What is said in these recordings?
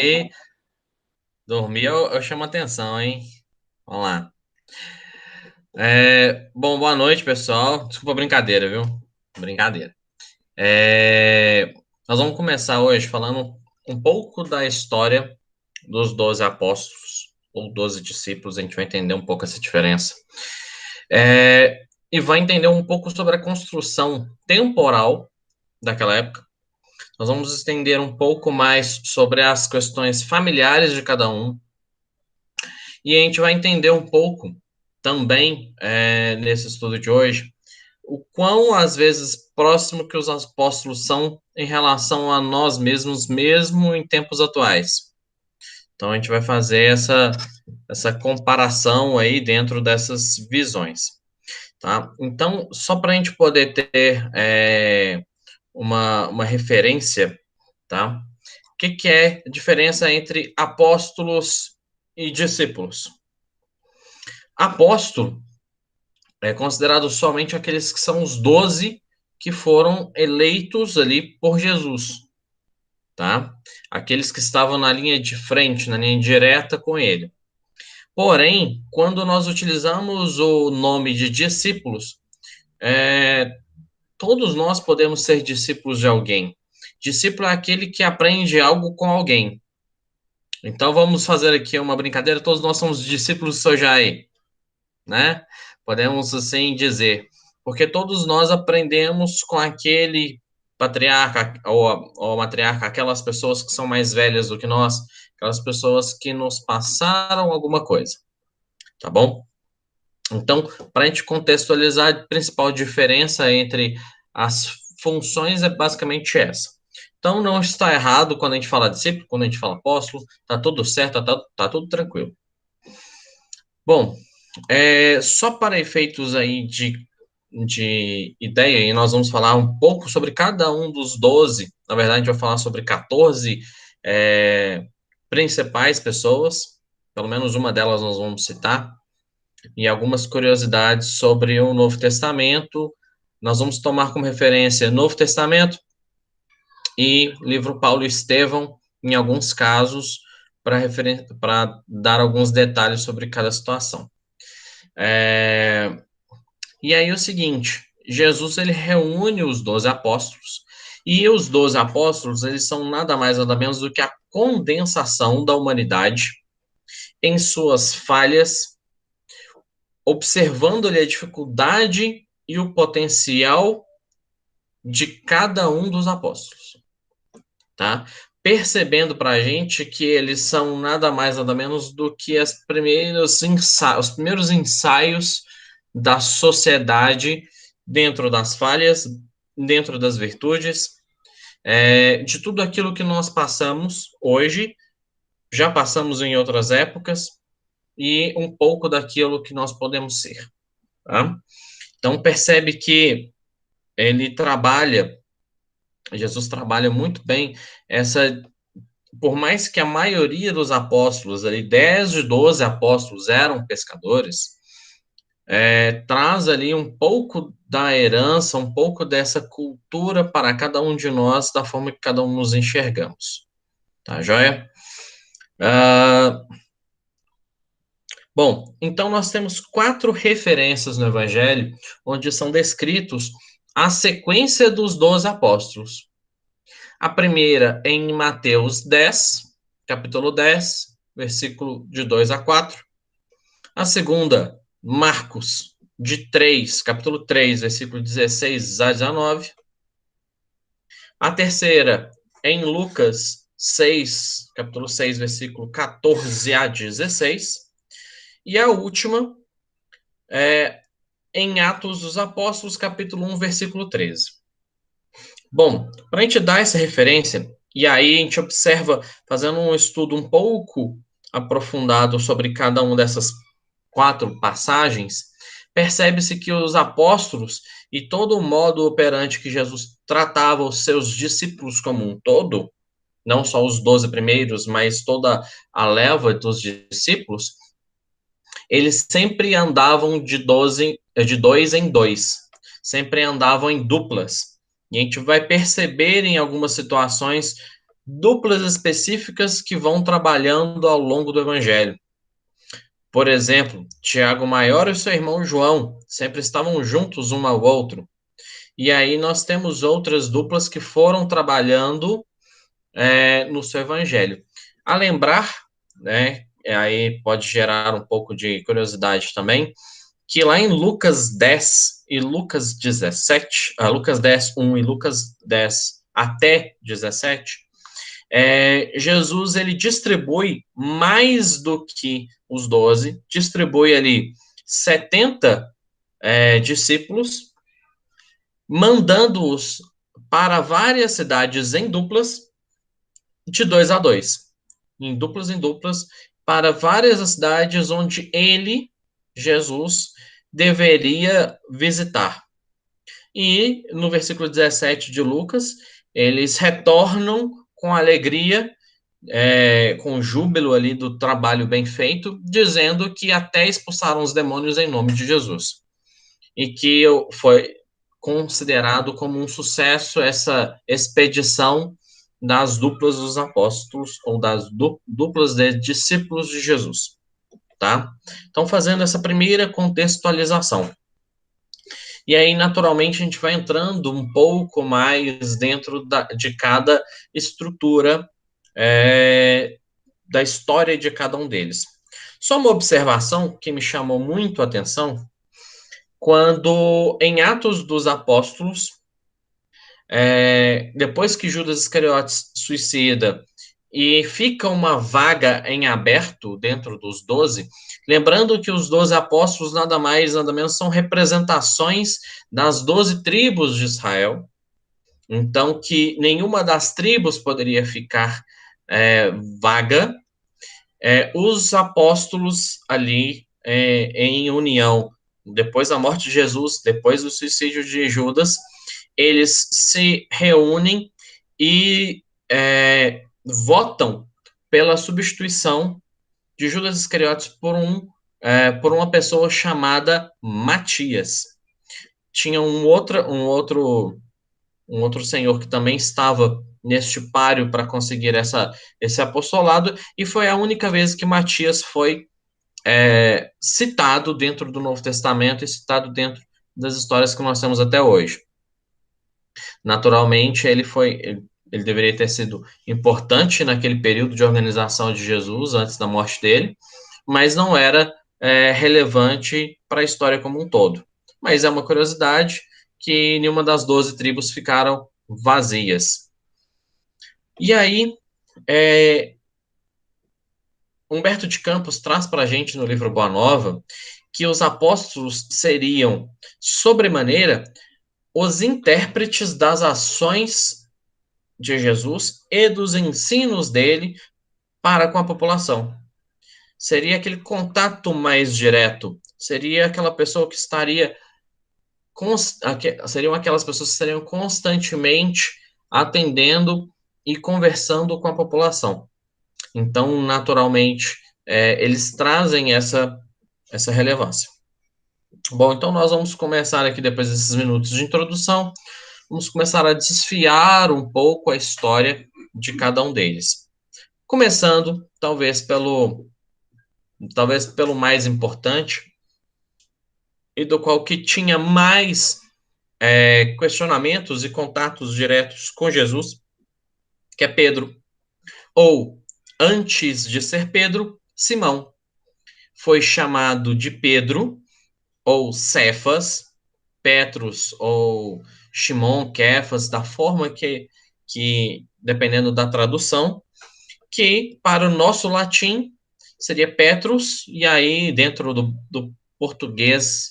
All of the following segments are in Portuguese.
E dormir eu chamo atenção, hein? Vamos lá. Bom, boa noite, pessoal. Desculpa a brincadeira, viu? Brincadeira. É, Nós vamos começar hoje falando um pouco da história dos 12 apóstolos, ou 12 discípulos. A gente vai entender um pouco essa diferença. E vai entender um pouco sobre a construção temporal daquela época. Nós vamos estender um pouco mais sobre as questões familiares de cada um. E a gente vai entender um pouco também, nesse estudo de hoje, o quão, às vezes, próximo que os apóstolos são em relação a nós mesmos, mesmo em tempos atuais. Então, a gente vai fazer essa comparação aí dentro dessas visões, tá? Então, só para a gente poder ter uma referência, tá? O que é a diferença entre apóstolos e discípulos? Apóstolo é considerado somente aqueles que são os 12 que foram eleitos ali por Jesus, tá? Aqueles que estavam na linha de frente, na linha direta com ele. Porém, quando nós utilizamos o nome de discípulos, é, todos nós podemos ser discípulos de alguém. Discípulo é aquele que aprende algo com alguém. Então vamos fazer aqui uma brincadeira, todos nós somos discípulos do Sojai, né? Podemos assim dizer, porque todos nós aprendemos com aquele patriarca ou matriarca, aquelas pessoas que são mais velhas do que nós, aquelas pessoas que nos passaram alguma coisa, tá bom? Então, para a gente contextualizar, a principal diferença entre as funções é basicamente essa. Então, não está errado quando a gente fala discípulo, quando a gente fala apóstolo, tá tudo certo, tá tudo tranquilo. Bom, só para efeitos aí de ideia, e nós vamos falar um pouco sobre cada um dos 12. Na verdade, a gente vai falar sobre 14 é, principais pessoas, pelo menos uma delas nós vamos citar, e algumas curiosidades sobre o Novo Testamento. Nós vamos tomar como referência Novo Testamento e livro Paulo e Estevão, em alguns casos, para dar alguns detalhes sobre cada situação. É, E aí é o seguinte, Jesus ele reúne os 12 apóstolos, e os 12 apóstolos, eles são nada mais nada menos do que a condensação da humanidade em suas falhas, observando-lhe a dificuldade e o potencial de cada um dos apóstolos, tá? Percebendo para a gente que eles são nada mais nada menos do que os primeiros ensaios da sociedade dentro das falhas, dentro das virtudes, de tudo aquilo que nós passamos hoje, já passamos em outras épocas, e um pouco daquilo que nós podemos ser. Tá? Então, percebe que ele trabalha, Jesus trabalha muito bem essa. Por mais que a maioria dos apóstolos, ali, 10 de 12 apóstolos eram pescadores, traz ali um pouco da herança, um pouco dessa cultura para cada um de nós, da forma que cada um nos enxergamos. Tá, joia? Ah, bom, então nós temos 4 referências no Evangelho, onde são descritos a sequência dos 12 apóstolos. A primeira em Mateus 10, capítulo 10, versículo de 2 a 4. A segunda, Marcos, de 3, capítulo 3, versículo 16 a 19. A terceira, em Lucas 6, capítulo 6, versículo 14 a 16. E a última, em Atos dos Apóstolos, capítulo 1, versículo 13. Bom, para a gente dar essa referência, e aí a gente observa, fazendo um estudo um pouco aprofundado sobre cada uma dessas 4 passagens, percebe-se que os apóstolos e todo o modo operante que Jesus tratava os seus discípulos como um todo, não só os 12 primeiros, mas toda a leva dos discípulos, eles sempre andavam de dois em dois, sempre andavam em duplas. E a gente vai perceber em algumas situações duplas específicas que vão trabalhando ao longo do evangelho. Por exemplo, Tiago Maior e seu irmão João sempre estavam juntos um ao outro. E aí nós temos outras duplas que foram trabalhando no seu evangelho. A lembrar, né, aí pode gerar um pouco de curiosidade também, que lá em Lucas 10 e Lucas 17, Lucas 10, 1 e Lucas 10 até 17, Jesus ele distribui mais do que os 12, distribui ali 70 discípulos, mandando-os para várias cidades em duplas, de 2 a 2, em duplas, para várias cidades onde ele, Jesus, deveria visitar. E no versículo 17 de Lucas, eles retornam com alegria, com júbilo ali do trabalho bem feito, dizendo que até expulsaram os demônios em nome de Jesus. E que foi considerado como um sucesso essa expedição das duplas dos apóstolos ou das duplas de discípulos de Jesus, tá? Então, fazendo essa primeira contextualização. E aí, naturalmente, a gente vai entrando um pouco mais dentro de cada estrutura da história de cada um deles. Só uma observação que me chamou muito a atenção, quando em Atos dos Apóstolos, depois que Judas Iscariotes suicida e fica uma vaga em aberto dentro dos 12, lembrando que os 12 apóstolos nada mais, nada menos são representações das 12 tribos de Israel, então que nenhuma das tribos poderia ficar vaga, os apóstolos ali em união, depois da morte de Jesus, depois do suicídio de Judas, eles se reúnem e votam pela substituição de Judas Iscariotes por uma pessoa chamada Matias. Tinha um outro senhor que também estava neste páreo para conseguir esse apostolado, e foi a única vez que Matias foi citado dentro do Novo Testamento e citado dentro das histórias que nós temos até hoje. Naturalmente, ele deveria ter sido importante naquele período de organização de Jesus, antes da morte dele, mas não era relevante para a história como um todo. Mas é uma curiosidade que nenhuma das 12 tribos ficaram vazias. E aí, Humberto de Campos traz para a gente no livro Boa Nova que os apóstolos seriam, sobremaneira, os intérpretes das ações de Jesus e dos ensinos dele para com a população. Seria aquele contato mais direto, seria aquela pessoa que estaria seriam aquelas pessoas que estariam constantemente atendendo e conversando com a população. Então, naturalmente, eles trazem essa relevância. Bom, então nós vamos começar aqui, depois desses minutos de introdução, vamos começar a desfiar um pouco a história de cada um deles. Começando, talvez pelo mais importante, e do qual que tinha mais questionamentos e contatos diretos com Jesus, que é Pedro. Ou, antes de ser Pedro, Simão. Foi chamado de Pedro, ou Cefas, Petrus, ou Shimon, Kefas, da forma que dependendo da tradução, que para o nosso latim seria Petrus, e aí dentro do português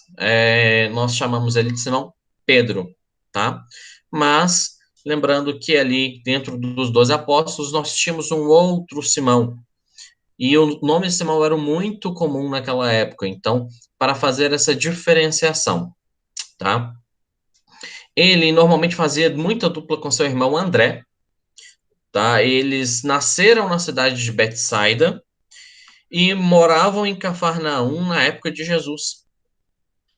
nós chamamos ele de Simão Pedro, tá? Mas lembrando que ali dentro dos 12 apóstolos nós tínhamos um outro Simão, e o nome Simão era muito comum naquela época, então para fazer essa diferenciação, tá? Ele normalmente fazia muita dupla com seu irmão André, tá? Eles nasceram na cidade de Betsaida e moravam em Cafarnaum na época de Jesus.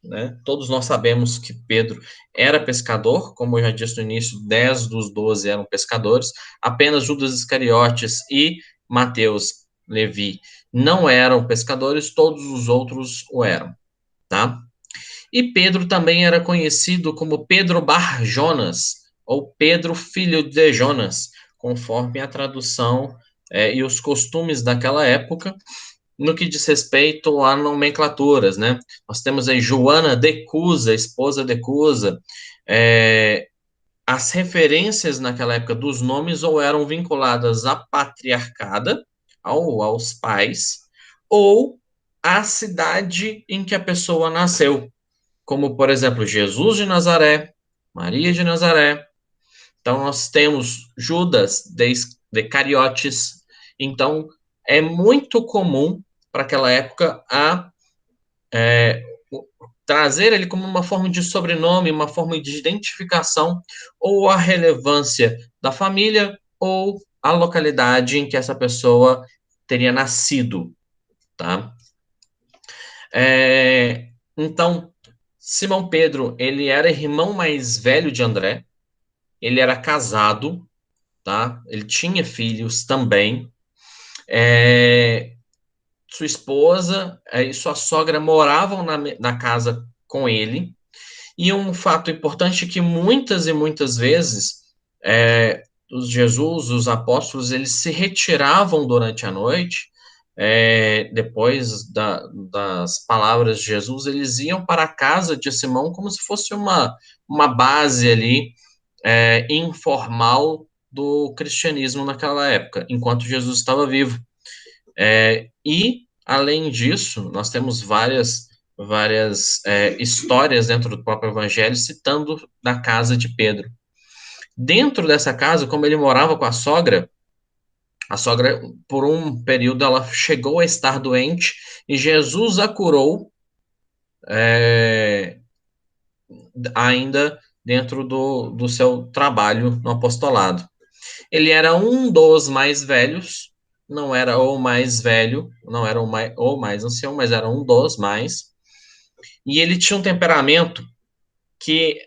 né? Todos nós sabemos que Pedro era pescador, como eu já disse no início, 10 dos 12 eram pescadores, apenas Judas Iscariotes e Mateus, Levi, não eram pescadores, todos os outros o eram, tá? E Pedro também era conhecido como Pedro Bar Jonas, ou Pedro filho de Jonas, conforme a tradução e os costumes daquela época, no que diz respeito a nomenclaturas, né? Nós temos aí Joana de Cusa, esposa de Cusa. As referências naquela época dos nomes ou eram vinculadas à patriarcada, aos pais, ou à cidade em que a pessoa nasceu, como, por exemplo, Jesus de Nazaré, Maria de Nazaré. Então, nós temos Judas de Cariotes. Então, é muito comum para aquela época trazer ele como uma forma de sobrenome, uma forma de identificação, ou a relevância da família, ou a localidade em que essa pessoa teria nascido, tá? Então, Simão Pedro, ele era irmão mais velho de André, ele era casado, tá? Ele tinha filhos também. Sua esposa e sua sogra moravam na casa com ele. E um fato importante é que muitas e muitas vezes os Jesus, os apóstolos, eles se retiravam durante a noite. Depois das palavras de Jesus, eles iam para a casa de Simão como se fosse uma base ali informal do cristianismo naquela época, enquanto Jesus estava vivo. E, além disso, nós temos várias histórias dentro do próprio Evangelho citando da casa de Pedro. Dentro dessa casa, como ele morava com a sogra, por um período, ela chegou a estar doente e Jesus a curou ainda dentro do seu trabalho no apostolado. Ele era um dos mais velhos, não era o mais velho, não era o mais ancião, mas era um dos mais. E ele tinha um temperamento que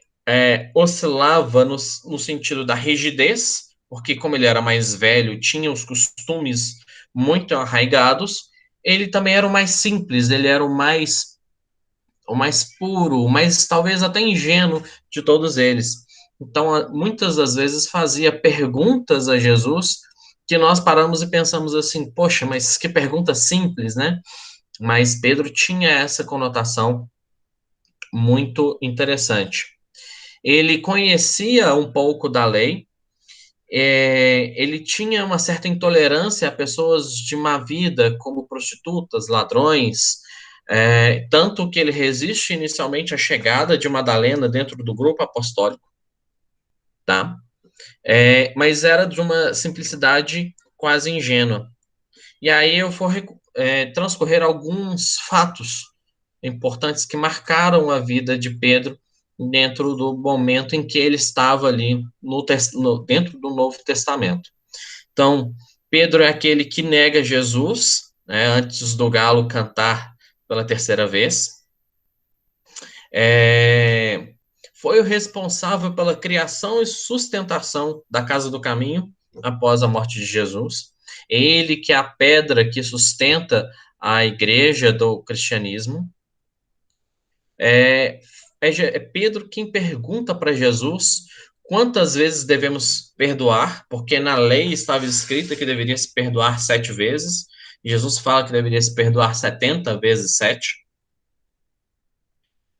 oscilava no sentido da rigidez, porque como ele era mais velho, tinha os costumes muito arraigados. Ele também era o mais simples, ele era o mais puro, o mais talvez até ingênuo de todos eles. Então, muitas das vezes fazia perguntas a Jesus que nós paramos e pensamos assim, poxa, mas que pergunta simples, né? Mas Pedro tinha essa conotação muito interessante. Ele conhecia um pouco da lei, ele tinha uma certa intolerância a pessoas de má vida, como prostitutas, ladrões, tanto que ele resiste inicialmente à chegada de Madalena dentro do grupo apostólico, tá? Mas era de uma simplicidade quase ingênua. E aí eu vou transcorrer alguns fatos importantes que marcaram a vida de Pedro dentro do momento em que ele estava ali dentro do Novo Testamento. Então, Pedro é aquele que nega Jesus, né, antes do galo cantar pela terceira vez. Foi o responsável pela criação e sustentação da Casa do Caminho após a morte de Jesus. Ele que é a pedra que sustenta a igreja do cristianismo. É Pedro quem pergunta para Jesus quantas vezes devemos perdoar, porque na lei estava escrito que deveria se perdoar 7 vezes, e Jesus fala que deveria se perdoar 70 vezes 7.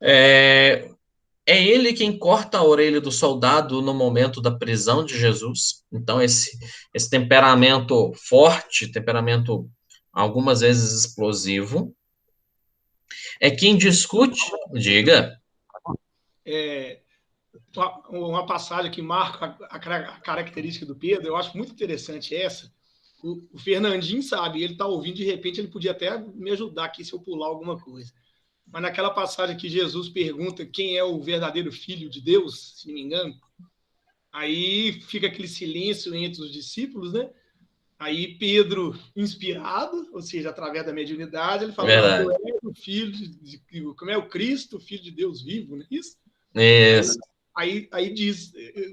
É ele quem corta a orelha do soldado no momento da prisão de Jesus. Então, esse temperamento forte, temperamento algumas vezes explosivo, é quem discute. Diga. Uma passagem que marca a característica do Pedro, eu acho muito interessante essa. O Fernandinho sabe, ele está ouvindo, de repente ele podia até me ajudar aqui se eu pular alguma coisa. Mas naquela passagem que Jesus pergunta quem é o verdadeiro filho de Deus, se não me engano, aí fica aquele silêncio entre os discípulos, né? Aí Pedro, inspirado, ou seja, através da mediunidade, ele fala: não, tu Verdade. és o filho como é o Cristo, o filho de Deus vivo, não é isso? Aí, Isso. aí diz,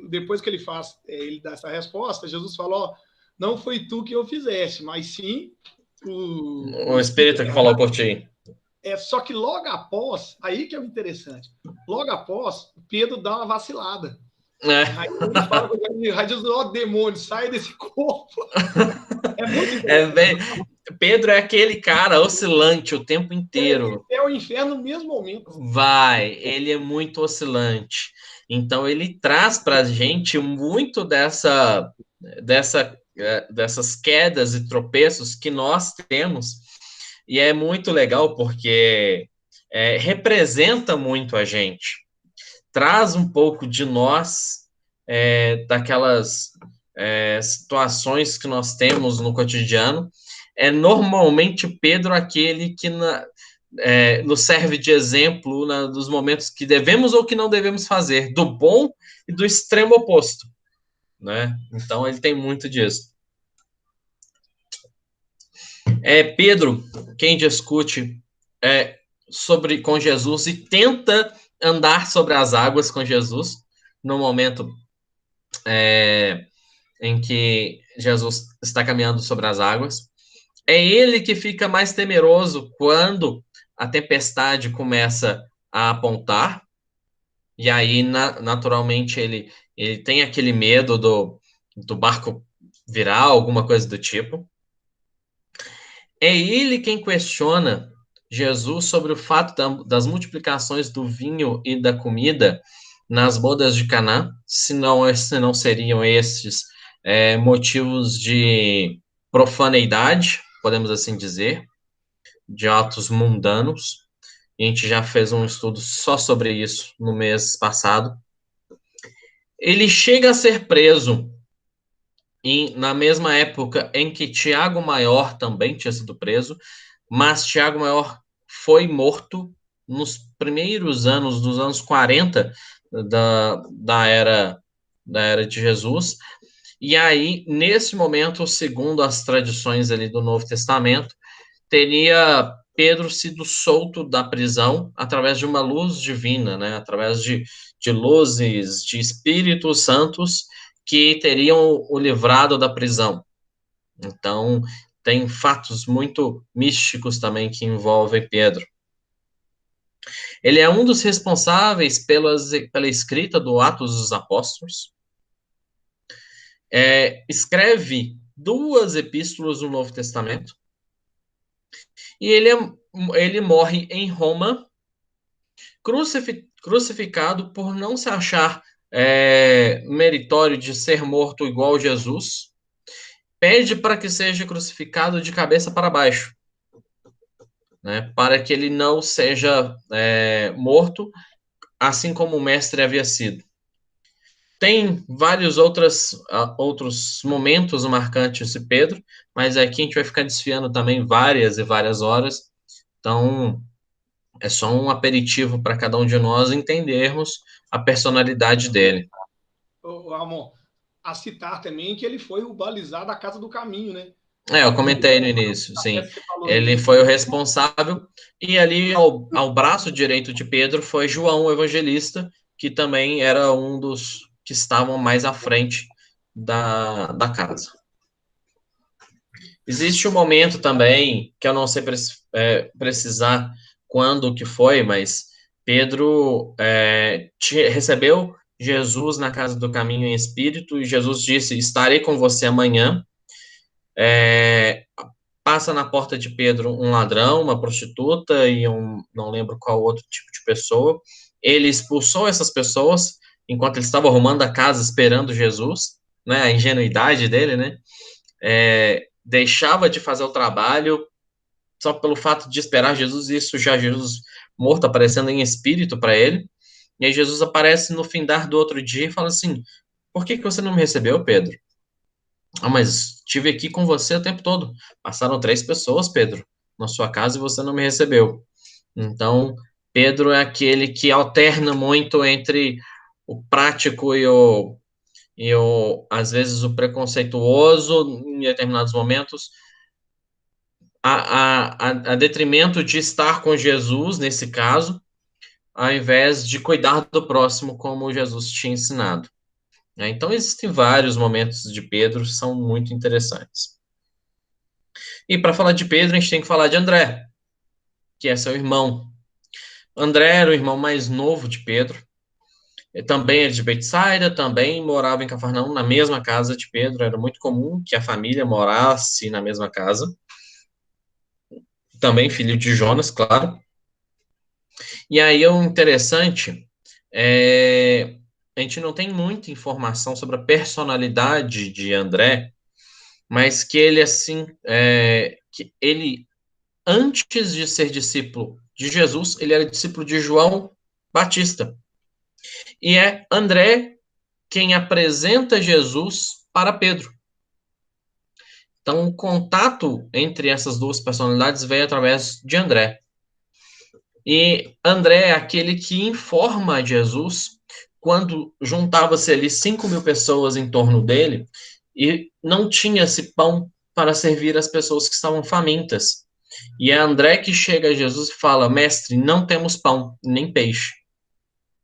depois que ele faz, ele dá essa resposta, Jesus fala: ó, não foi tu que eu fizeste, mas sim o O Espírito espírito que falou Eterno. por ti. Só que logo após, aí que é o interessante, logo após, Pedro dá uma vacilada. É. Aí ele fala com ele, aí diz: ó, demônio, sai desse corpo. É muito É interessante. bem... Pedro é aquele cara oscilante o tempo inteiro. É o inferno no mesmo momento. Vai, ele é muito oscilante. Então ele traz para a gente muito dessas quedas e tropeços que nós temos. E é muito legal porque representa muito a gente. Traz um pouco de nós, daquelas situações que nós temos no cotidiano. É normalmente Pedro aquele que nos serve de exemplo dos momentos que devemos ou que não devemos fazer, do bom e do extremo oposto, né? Então ele tem muito disso. Pedro, quem discute com Jesus e tenta andar sobre as águas com Jesus no momento em que Jesus está caminhando sobre as águas. É ele que fica mais temeroso quando a tempestade começa a apontar. E aí, naturalmente, ele tem aquele medo do barco virar, alguma coisa do tipo. É ele quem questiona Jesus sobre o fato das multiplicações do vinho e da comida nas bodas de Caná, se não seriam esses motivos de profaneidade, podemos assim dizer, de atos mundanos. A gente já fez um estudo só sobre isso no mês passado. Ele chega a ser preso na mesma época em que Tiago Maior também tinha sido preso, mas Tiago Maior foi morto nos primeiros anos, dos anos 40 da era de Jesus. E aí, nesse momento, segundo as tradições ali do Novo Testamento, teria Pedro sido solto da prisão através de uma luz divina, né? Através de luzes, de espíritos santos que teriam o livrado da prisão. Então, tem fatos muito místicos também que envolvem Pedro. Ele é um dos responsáveis pela escrita do Atos dos Apóstolos. Escreve duas epístolas do Novo Testamento. E ele morre em Roma, crucificado por não se achar meritório de ser morto igual Jesus. Pede para que seja crucificado de cabeça para baixo, né, para que ele não seja morto, assim como o mestre havia sido. Tem vários outros momentos marcantes de Pedro, mas aqui a gente vai ficar desfiando também várias e várias horas. Então, é só um aperitivo para cada um de nós entendermos a personalidade dele. Ramon, a citar também que ele foi o balizar da Casa do Caminho, né? Eu comentei no início, sim. Você falou Ele isso. foi o responsável, e ali ao braço direito de Pedro foi João, o evangelista, que também era um dos que estavam mais à frente da casa. Existe um momento também, que eu não sei precisar quando que foi, mas Pedro recebeu Jesus na casa do caminho em espírito, e Jesus disse: estarei com você amanhã. Passa na porta de Pedro um ladrão, uma prostituta e não lembro qual outro tipo de pessoa. Ele expulsou essas pessoas enquanto ele estava arrumando a casa esperando Jesus, né? A ingenuidade dele, né? Deixava de fazer o trabalho só pelo fato de esperar Jesus, e isso já Jesus morto aparecendo em espírito para ele. E aí Jesus aparece no findar do outro dia e fala assim: por que você não me recebeu, Pedro? Mas estive aqui com você o tempo todo. Passaram 3 pessoas, Pedro, na sua casa e você não me recebeu. Então, Pedro é aquele que alterna muito entre o prático e às vezes o preconceituoso em determinados momentos, a detrimento de estar com Jesus, nesse caso, ao invés de cuidar do próximo como Jesus tinha ensinado. Então, existem vários momentos de Pedro que são muito interessantes. E para falar de Pedro, a gente tem que falar de André, que é seu irmão. André era o irmão mais novo de Pedro. Ele também era de Betsaida, também morava em Cafarnaum, na mesma casa de Pedro. Era muito comum que a família morasse na mesma casa. Também filho de Jonas, claro. E aí o interessante é a gente não tem muita informação sobre a personalidade de André, mas que ele assim, que ele antes de ser discípulo de Jesus, ele era discípulo de João Batista. E é André quem apresenta Jesus para Pedro. Então, o contato entre essas duas personalidades veio através de André. E André é aquele que informa Jesus quando juntava-se ali 5.000 pessoas em torno dele e não tinha-se pão para servir as pessoas que estavam famintas. E é André que chega a Jesus e fala: Mestre, não temos pão, nem peixe.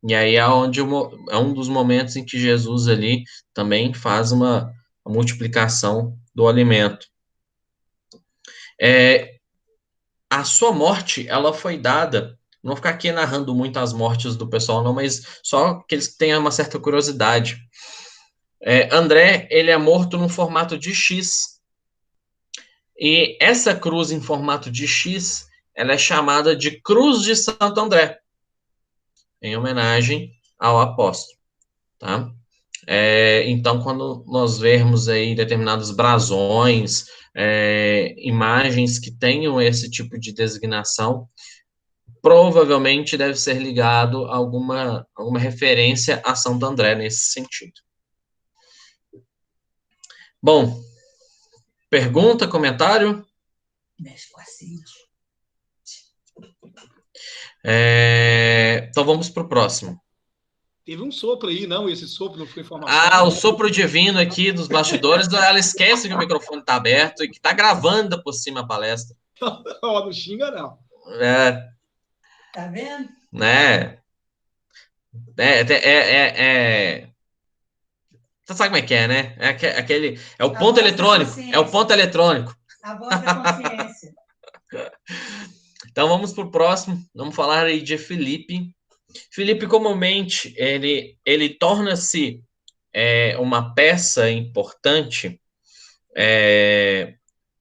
E aí é onde é um dos momentos em que Jesus ali também faz uma multiplicação do alimento. A sua morte, ela foi dada. Não vou ficar aqui narrando muito as mortes do pessoal, não, mas só que eles tenham uma certa curiosidade. André, ele é morto no formato de X. E essa cruz em formato de X, ela é chamada de Cruz de Santo André, em homenagem ao apóstolo, tá? Então, quando nós vermos aí determinados brasões, imagens que tenham esse tipo de designação, provavelmente deve ser ligado a alguma referência a Santo André nesse sentido. Bom, pergunta, comentário? Então vamos para o próximo. Teve um sopro aí, não? Esse sopro não foi informação? O sopro divino aqui dos bastidores, ela esquece que o microfone está aberto e que está gravando por cima a palestra. Não xinga, não. Tá vendo? Né? Você sabe como é que é, né? É o ponto eletrônico. É o ponto eletrônico. A voz da consciência. Então vamos para o próximo. Vamos falar aí de Filipe. Filipe, comumente, ele torna-se uma peça importante,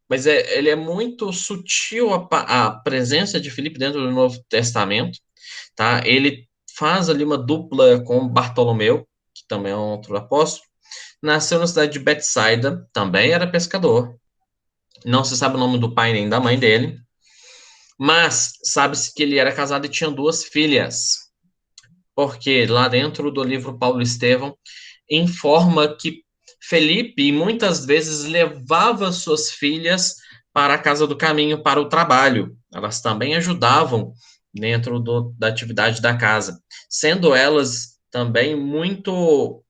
mas ele é muito sutil a presença de Filipe dentro do Novo Testamento, tá? Ele faz ali uma dupla com Bartolomeu, que também é um outro apóstolo. Nasceu na cidade de Betsaida, também era pescador. Não se sabe o nome do pai nem da mãe dele, mas sabe-se que ele era casado e tinha 2 filhas, porque lá dentro do livro Paulo Estevão informa que Felipe muitas vezes levava suas filhas para a casa do caminho para o trabalho. Elas também ajudavam dentro da atividade da casa, sendo elas também muito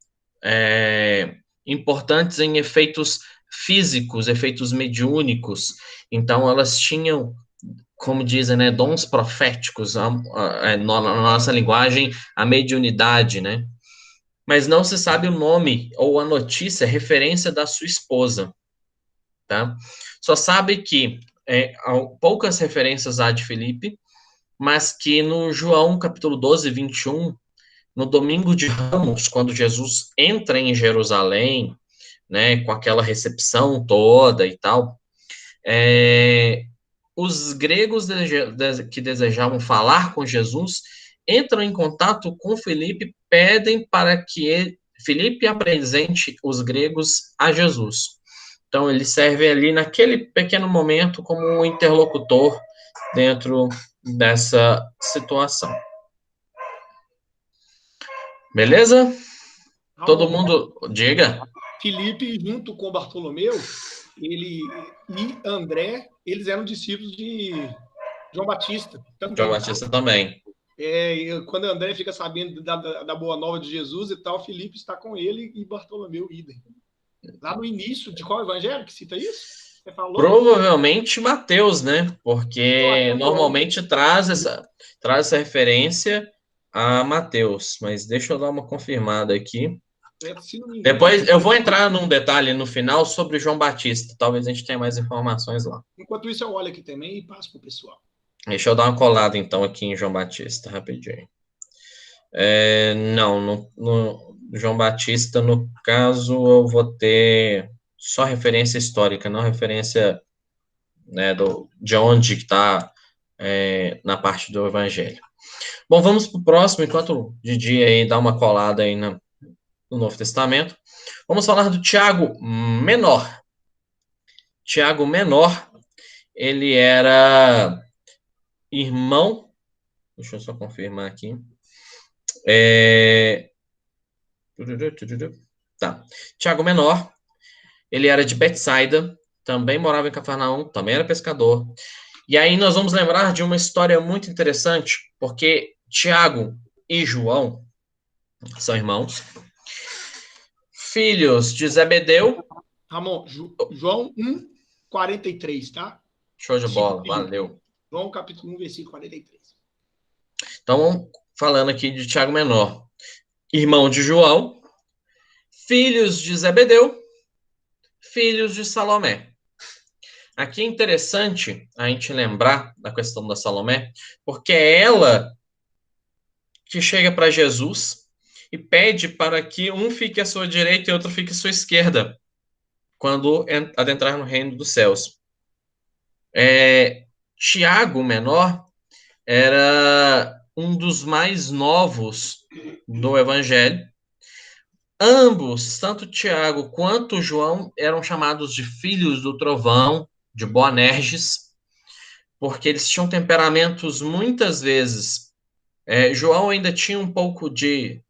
importantes em efeitos físicos, efeitos mediúnicos. Então, elas tinham, como dizem, né, dons proféticos, na nossa linguagem, a mediunidade, né? Mas não se sabe o nome ou a notícia, referência da sua esposa, tá? Só sabe que poucas referências há de Filipe, mas que no João capítulo 12, 21, no domingo de Ramos, quando Jesus entra em Jerusalém, né, com aquela recepção toda e tal, os gregos que desejavam falar com Jesus entram em contato com Filipe, pedem para que Filipe apresente os gregos a Jesus. Então, ele serve ali naquele pequeno momento como um interlocutor dentro dessa situação. Beleza? Todo mundo, diga. Filipe, junto com Bartolomeu, ele e André, eles eram discípulos de João Batista também. João Batista também. Quando André fica sabendo da boa nova de Jesus e tal, Filipe está com ele e Bartolomeu idem. Lá no início, de qual evangelho que cita isso? Você falou? Provavelmente Mateus, né? Porque normalmente traz essa referência a Mateus. Mas deixa eu dar uma confirmada aqui. Se não me engano, Depois eu vou entrar num detalhe no final sobre João Batista. Talvez a gente tenha mais informações lá. Enquanto isso, eu olho aqui também e passo para o pessoal. Deixa eu dar uma colada então aqui em João Batista, rapidinho. Não, no João Batista, no caso, eu vou ter só referência histórica, não referência, né, de onde está na parte do Evangelho. Bom, vamos para o próximo, enquanto o Didi aí dá uma colada aí no Novo Testamento. Vamos falar do Tiago Menor. Tiago Menor, ele era irmão, deixa eu só confirmar aqui. Tá. Tiago Menor, ele era de Betsaida, também morava em Cafarnaum, também era pescador. E aí nós vamos lembrar de uma história muito interessante, porque Tiago e João são irmãos, filhos de Zebedeu. Ramon, João 1, 43, tá? Show de bola, valeu. João capítulo 1, versículo 43. Então, falando aqui de Tiago Menor, irmão de João, filhos de Zebedeu, filhos de Salomé. Aqui é interessante a gente lembrar da questão da Salomé, porque é ela que chega para Jesus e pede para que um fique à sua direita e outro fique à sua esquerda, quando adentrar no reino dos céus. Tiago, menor, era um dos mais novos do evangelho. Ambos, tanto Tiago quanto João, eram chamados de filhos do trovão, de Boanerges, porque eles tinham temperamentos muitas vezes. João ainda tinha um pouco de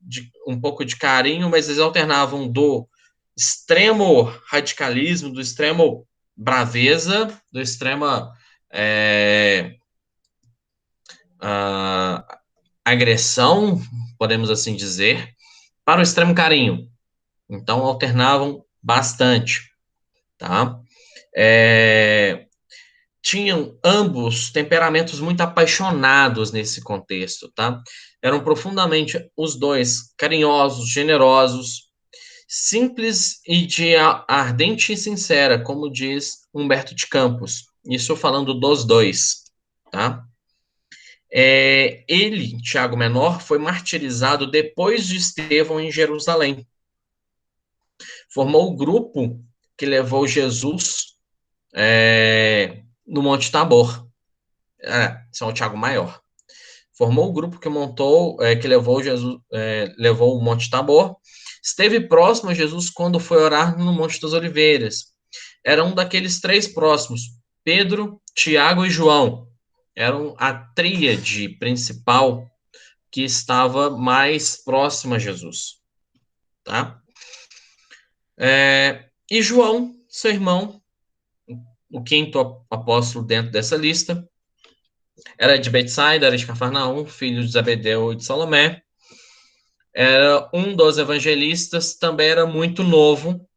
carinho, mas eles alternavam do extremo radicalismo, do extremo braveza, do extrema agressão, podemos assim dizer, para o extremo carinho. Então alternavam bastante, tá? Tinham ambos temperamentos muito apaixonados nesse contexto, tá? Eram profundamente os dois carinhosos, generosos, simples e de ardente e sincera, como diz Humberto de Campos. Isso falando dos dois, tá? Ele, Tiago Menor, foi martirizado depois de Estevão em Jerusalém. Formou o grupo que levou Jesus no Monte Tabor. Esse é o Tiago Maior. Formou o grupo que que levou Jesus, levou o Monte Tabor. Esteve próximo a Jesus quando foi orar no Monte das Oliveiras. Era um daqueles três próximos: Pedro, Tiago e João. Eram a tríade principal que estava mais próxima a Jesus, tá? E João, seu irmão, o quinto apóstolo dentro dessa lista, era de Betsaida, era de Cafarnaum, filho de Zebedeu e de Salomé. Era um dos evangelistas, também era muito novo,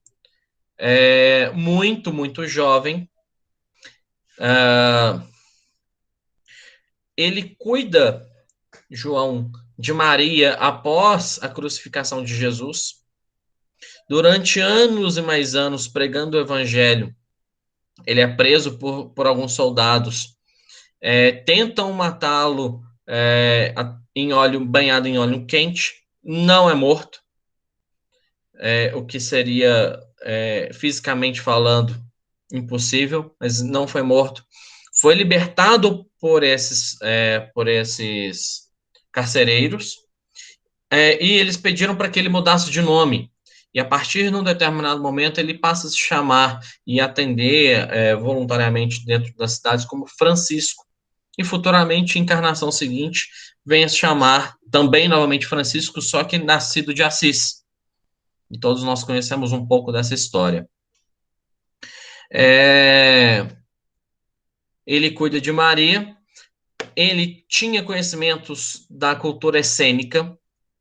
muito, muito jovem. Ele cuida, João, de Maria após a crucificação de Jesus. Durante anos e mais anos pregando o evangelho, ele é preso por alguns soldados. Tentam matá-lo banhado em óleo quente. Não é morto. O que seria, fisicamente falando, impossível, mas não foi morto. Foi libertado por esses carcereiros, e eles pediram para que ele mudasse de nome. E a partir de um determinado momento ele passa a se chamar e atender voluntariamente dentro das cidades como Francisco. E futuramente, encarnação seguinte, vem a se chamar também novamente Francisco, só que nascido de Assis. E todos nós conhecemos um pouco dessa história. Ele cuida de Maria. ele tinha conhecimentos da cultura essênica,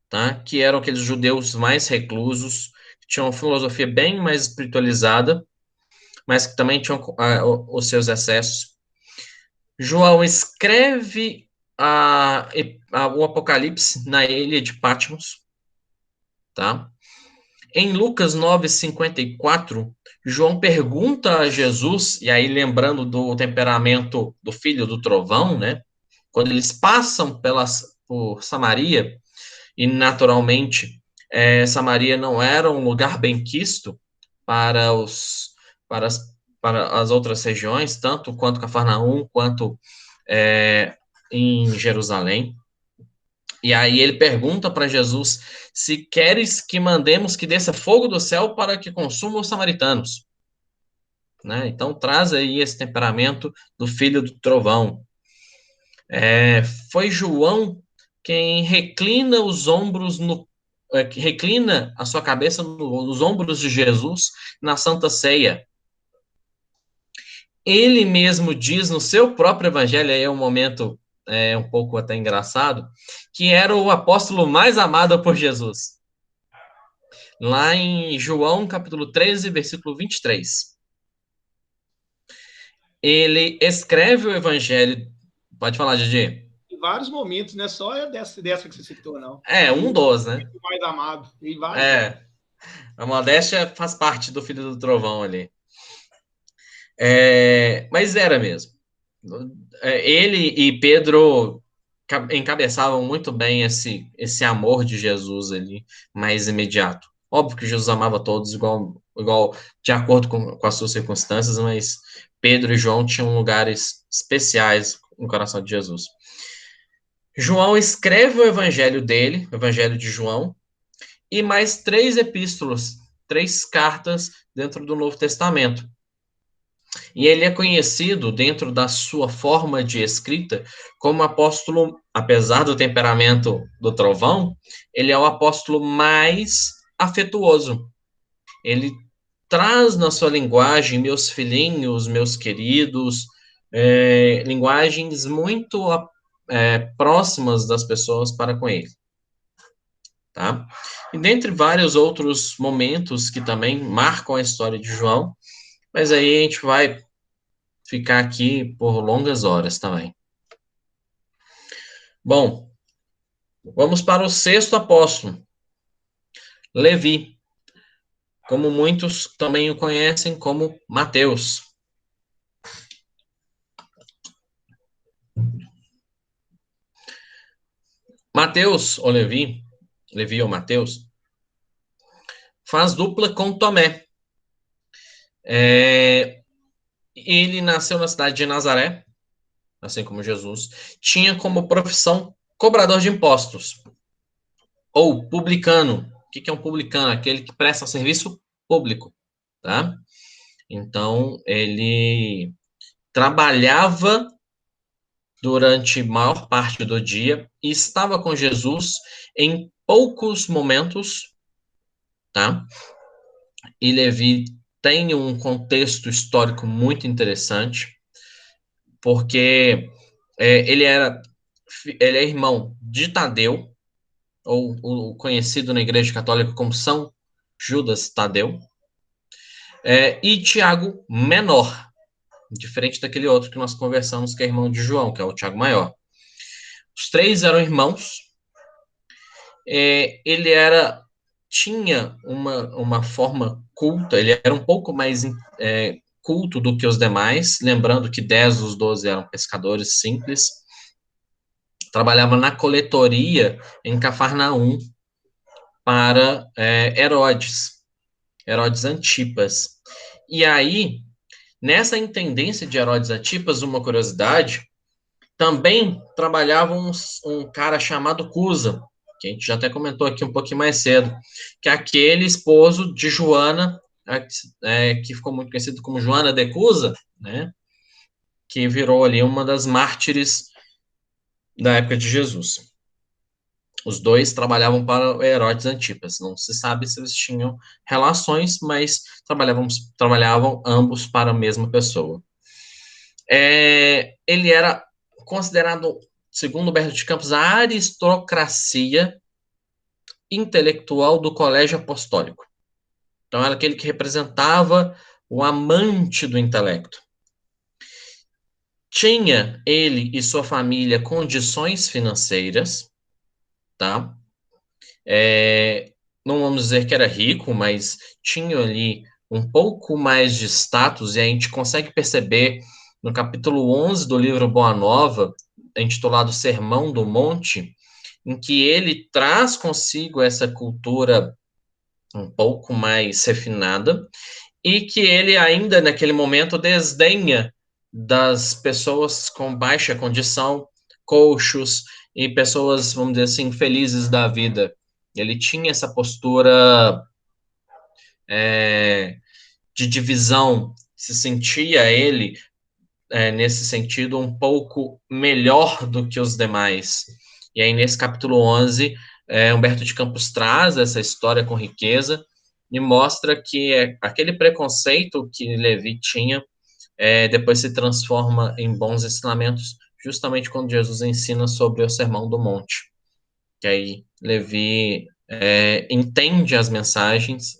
tá? Que eram aqueles judeus mais reclusos, que tinham uma filosofia bem mais espiritualizada, mas que também tinham os seus excessos. João escreve o Apocalipse na ilha de Patmos, tá? Em Lucas 9:54, João pergunta a Jesus, e aí lembrando do temperamento do filho do trovão, né? Quando eles passam por Samaria, e naturalmente Samaria não era um lugar benquisto para para as, para as outras regiões, tanto quanto Cafarnaum, quanto é, em Jerusalém. E aí ele pergunta para Jesus se queres que mandemos que desça fogo do céu para que consuma os samaritanos. Né? Então traz aí esse temperamento do filho do trovão. Foi João quem reclina os ombros reclina a sua cabeça nos ombros de Jesus na Santa Ceia. Ele mesmo diz no seu próprio evangelho, aí é um momento um pouco até engraçado, que era o apóstolo mais amado por Jesus. Lá em João, capítulo 13, versículo 23. Ele escreve o evangelho. Pode falar, Didi. Em vários momentos, não é só dessa que você citou, não. Um dos, né? O mais amado. Em vários. A modéstia faz parte do filho do trovão ali. Mas era mesmo. Ele e Pedro encabeçavam muito bem esse amor de Jesus ali, mais imediato. Óbvio que Jesus amava todos igual de acordo com as suas circunstâncias, mas Pedro e João tinham lugares especiais no coração de Jesus. João escreve o evangelho dele, o evangelho de João, e mais 3 epístolas, 3 cartas dentro do Novo Testamento. E ele é conhecido, dentro da sua forma de escrita, como apóstolo, apesar do temperamento do trovão, ele é o apóstolo mais afetuoso. Ele traz na sua linguagem, meus filhinhos, meus queridos, linguagens muito próximas das pessoas para com ele. Tá? E dentre vários outros momentos que também marcam a história de João, mas aí a gente vai ficar aqui por longas horas também. Bom, vamos para o 6º apóstolo, Levi, como muitos também o conhecem como Mateus. Mateus, ou Levi ou Mateus, faz dupla com Tomé. Ele nasceu na cidade de Nazaré, assim como Jesus, tinha como profissão cobrador de impostos, ou publicano. O que é um publicano? Aquele que presta serviço público, tá? Então, ele trabalhava durante a maior parte do dia e estava com Jesus em poucos momentos, tá? E Levi tem um contexto histórico muito interessante, porque ele é irmão de Tadeu, ou o conhecido na Igreja Católica como São Judas Tadeu, e Tiago menor, diferente daquele outro que nós conversamos, que é irmão de João, que é o Tiago maior. Os 3 eram irmãos. Ele tinha uma forma culta, ele era um pouco mais culto do que os demais, lembrando que 10 dos 12 eram pescadores simples. Trabalhava na coletoria em Cafarnaum para Herodes Antipas. E aí, nessa intendência de Herodes Antipas, uma curiosidade, também trabalhava um cara chamado Cusa, que a gente já até comentou aqui um pouquinho mais cedo, que é aquele esposo de Joana, que ficou muito conhecido como Joana de Cusa, né, que virou ali uma das mártires da época de Jesus. Os 2 trabalhavam para Herodes Antipas. Não se sabe se eles tinham relações, mas trabalhavam ambos para a mesma pessoa. Ele era considerado, segundo Humberto de Campos, a aristocracia intelectual do Colégio Apostólico. Então, era aquele que representava o amante do intelecto. Tinha ele e sua família condições financeiras, tá? Não vamos dizer que era rico, mas tinha ali um pouco mais de status, e a gente consegue perceber no capítulo 11 do livro Boa Nova, intitulado Sermão do Monte, em que ele traz consigo essa cultura um pouco mais refinada, e que ele ainda naquele momento desdenha das pessoas com baixa condição, coxos e pessoas, vamos dizer assim, felizes da vida. Ele tinha essa postura de divisão, se sentia ele, nesse sentido, um pouco melhor do que os demais. E aí, nesse capítulo 11, Humberto de Campos traz essa história com riqueza e mostra que aquele preconceito que Levi tinha depois se transforma em bons ensinamentos, justamente quando Jesus ensina sobre o Sermão do Monte. Que aí Levi entende as mensagens,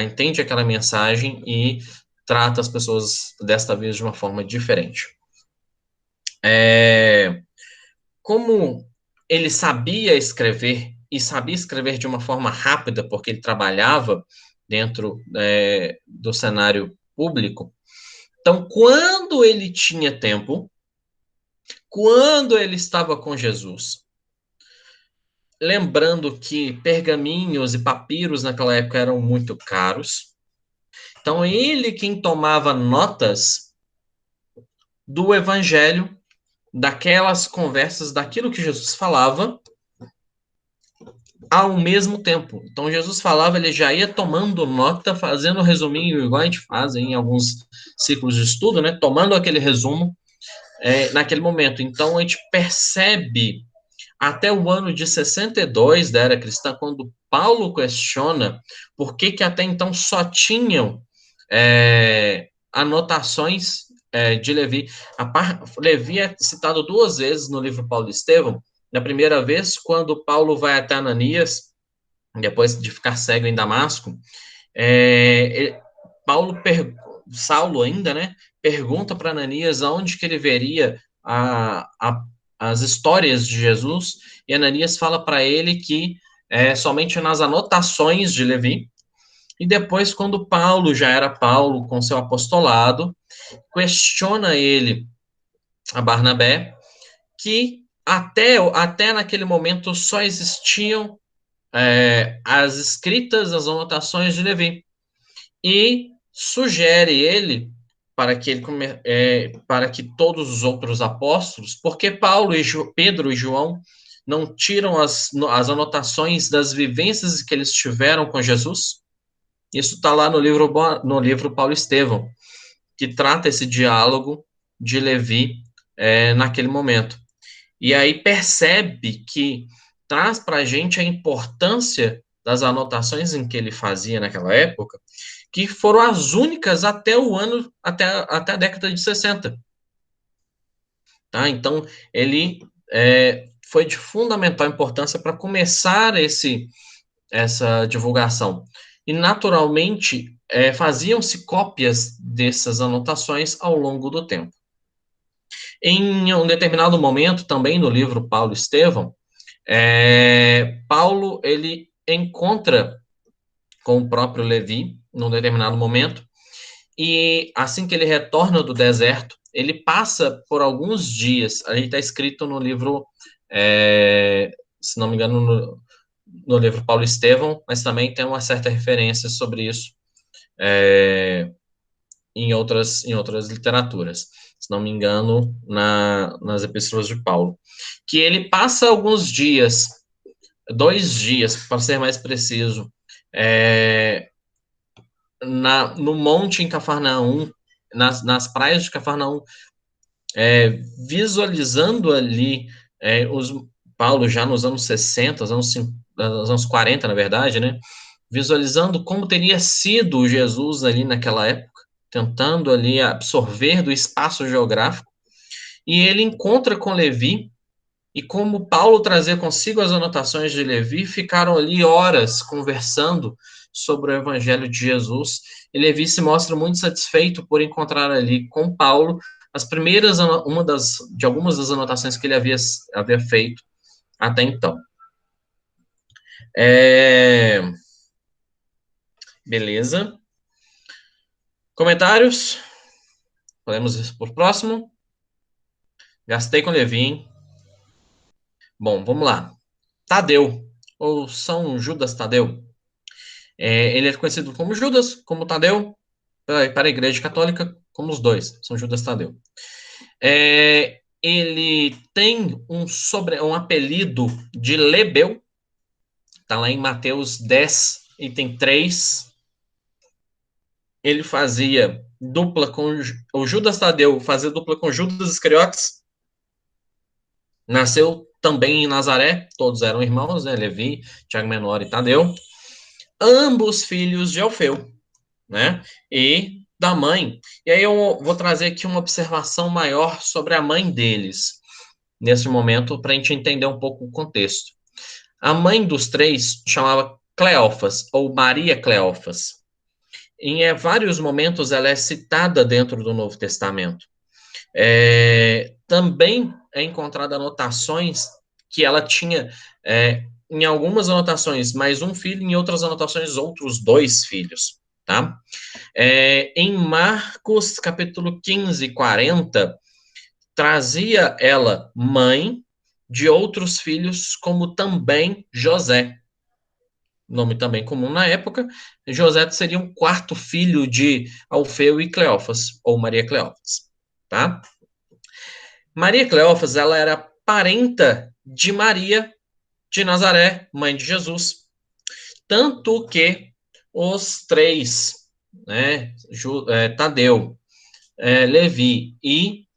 entende aquela mensagem e trata as pessoas desta vez de uma forma diferente. Como ele sabia escrever, e sabia escrever de uma forma rápida, porque ele trabalhava dentro do cenário público, então, quando ele tinha tempo, quando ele estava com Jesus, lembrando que pergaminhos e papiros naquela época eram muito caros, então ele quem tomava notas do evangelho, daquelas conversas, daquilo que Jesus falava, ao mesmo tempo. Então Jesus falava, ele já ia tomando nota, fazendo resuminho, igual a gente faz em alguns ciclos de estudo, né? Tomando aquele resumo naquele momento. Então a gente percebe até o ano de 62 da era cristã, quando Paulo questiona por que até então só tinham anotações de Levi. Levi é citado 2 vezes no livro Paulo e Estevão. Na primeira vez, quando Paulo vai até Ananias, depois de ficar cego em Damasco, Saulo ainda, né, pergunta para Ananias aonde que ele veria as histórias de Jesus, e Ananias fala para ele que somente nas anotações de Levi. E depois, quando Paulo já era Paulo com seu apostolado, questiona ele, a Barnabé, que até naquele momento só existiam as escritas, as anotações de Levi. E sugere ele para que todos os outros apóstolos, porque Paulo e Pedro e João não tiram as anotações das vivências que eles tiveram com Jesus. Isso está lá no livro Paulo e Estevão, que trata esse diálogo de Levi naquele momento. E aí percebe que traz para a gente a importância das anotações em que ele fazia naquela época, que foram as únicas até a década de 60. Tá? Então, ele foi de fundamental importância para começar essa divulgação. E, naturalmente, faziam-se cópias dessas anotações ao longo do tempo. Em um determinado momento, também no livro Paulo e Estevão, Paulo ele encontra com o próprio Levi, num determinado momento, e assim que ele retorna do deserto, ele passa por alguns dias, ali está escrito no livro, se não me engano, no livro Paulo e Estevão, mas também tem uma certa referência sobre isso em outras literaturas, se não me engano, nas epístolas de Paulo, que ele passa alguns dias, 2 dias, para ser mais preciso, no monte em Cafarnaum, nas praias de Cafarnaum, visualizando ali Paulo já nos anos 60, nos anos 40, na verdade, né? Visualizando como teria sido Jesus ali naquela época, tentando ali absorver do espaço geográfico, e ele encontra com Levi, e como Paulo trazia consigo as anotações de Levi, ficaram ali horas conversando sobre o evangelho de Jesus, e Levi se mostra muito satisfeito por encontrar ali com Paulo as primeiras, de algumas das anotações que ele havia feito até então. Beleza. Comentários? Podemos ir por próximo? Gastei com Levi, hein? Bom, vamos lá. Tadeu, ou São Judas Tadeu. Ele é conhecido como Judas, como Tadeu, para a Igreja Católica, como os dois, São Judas Tadeu. Ele tem um apelido de Lebeu, está lá em Mateus 10, item 3. Ele fazia dupla com o Judas Tadeu, fazia dupla com Judas Iscariotes. Nasceu também em Nazaré, todos eram irmãos, né? Levi, Tiago Menor e Tadeu. Ambos filhos de Alfeu, né? E da mãe. E aí eu vou trazer aqui uma observação maior sobre a mãe deles, nesse momento, para a gente entender um pouco o contexto. A mãe dos três chamava Cleófas, ou Maria Cleófas. Em vários momentos ela é citada dentro do Novo Testamento. Também é encontrada anotações que ela tinha, em algumas anotações, mais um filho, em outras anotações, outros 2 filhos, tá? Em Marcos, capítulo 15, 40, trazia ela mãe de outros filhos, como também José, nome também comum na época. José seria um 4º filho de Alfeu e Cleófas, ou Maria Cleófas, tá? Maria Cleófas, ela era parenta de Maria de Nazaré, mãe de Jesus. Tanto que os 3, né, Tadeu, Levi e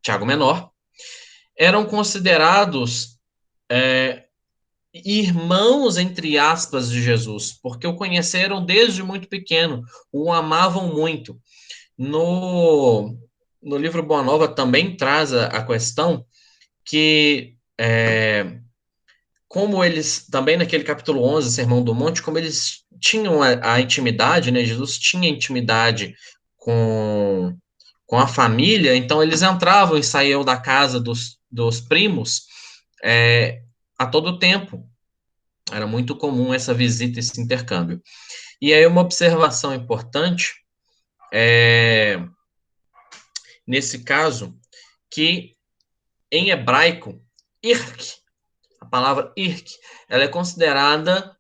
Tiago Menor, eram considerados irmãos, entre aspas, de Jesus, porque o conheceram desde muito pequeno, o amavam muito. No livro Boa Nova também traz a questão que, como eles, também naquele capítulo 11, Sermão do Monte, como eles tinham a intimidade, né, Jesus tinha intimidade com a família, então eles entravam e saíam da casa dos primos a todo tempo. Era muito comum essa visita, esse intercâmbio. E aí uma observação importante nesse caso, que em hebraico, irk, a palavra irk, ela é considerada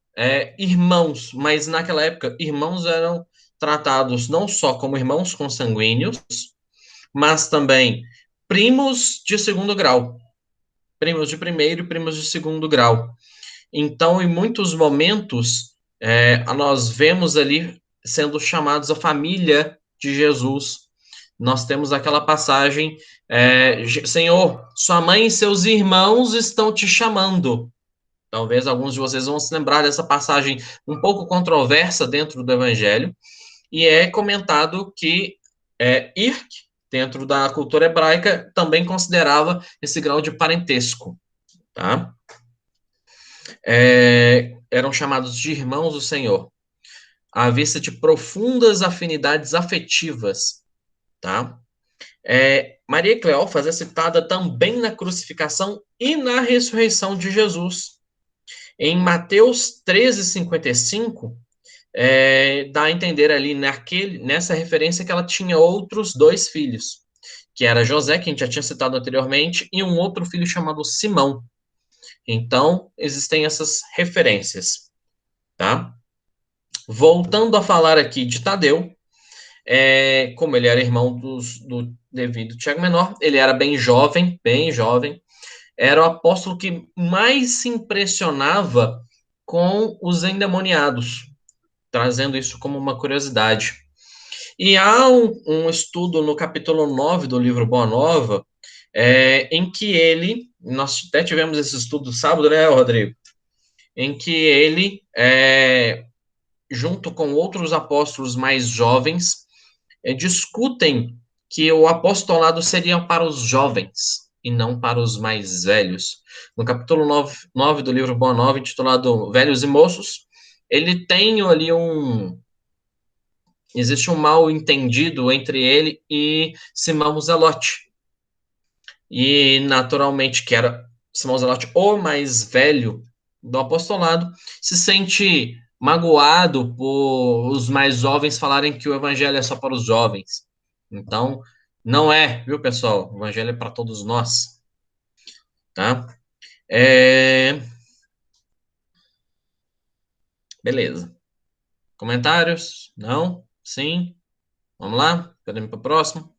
irmãos, mas naquela época, irmãos eram tratados não só como irmãos consanguíneos, mas também primos de 2º grau, primos de 1º e primos de 2º grau. Então, em muitos momentos, nós vemos ali sendo chamados a família de Jesus. Nós temos aquela passagem, Senhor, sua mãe e seus irmãos estão te chamando. Talvez alguns de vocês vão se lembrar dessa passagem um pouco controversa dentro do Evangelho, e é comentado que Irk, dentro da cultura hebraica, também considerava esse grau de parentesco, tá? Eram chamados de irmãos do Senhor, à vista de profundas afinidades afetivas, tá? Maria Cleófas é citada também na crucificação e na ressurreição de Jesus. Em Mateus 13:55, dá a entender ali nessa referência que ela tinha outros 2 filhos, que era José, que a gente já tinha citado anteriormente, e um outro filho chamado Simão. Então, existem essas referências, tá? Voltando a falar aqui de Tadeu, como ele era irmão do Levi do Tiago Menor, ele era bem jovem, era o apóstolo que mais se impressionava com os endemoniados, trazendo isso como uma curiosidade. E há um estudo no capítulo 9 do livro Boa Nova, em que nós até tivemos esse estudo sábado, né, Rodrigo? Em que ele, junto com outros apóstolos mais jovens, discutem que o apostolado seria para os jovens e não para os mais velhos. No capítulo 9 do livro Boa Nova, intitulado Velhos e Moços, ele tem ali existe um mal entendido entre ele e Simão Zelote. E, naturalmente, que era Simão Zelote, o mais velho do apostolado, se sente magoado por os mais jovens falarem que o evangelho é só para os jovens. Então, não é, viu, pessoal? O evangelho é para todos nós, tá? Beleza. Comentários? Não? Sim? Vamos lá? Podemos ir para o próximo.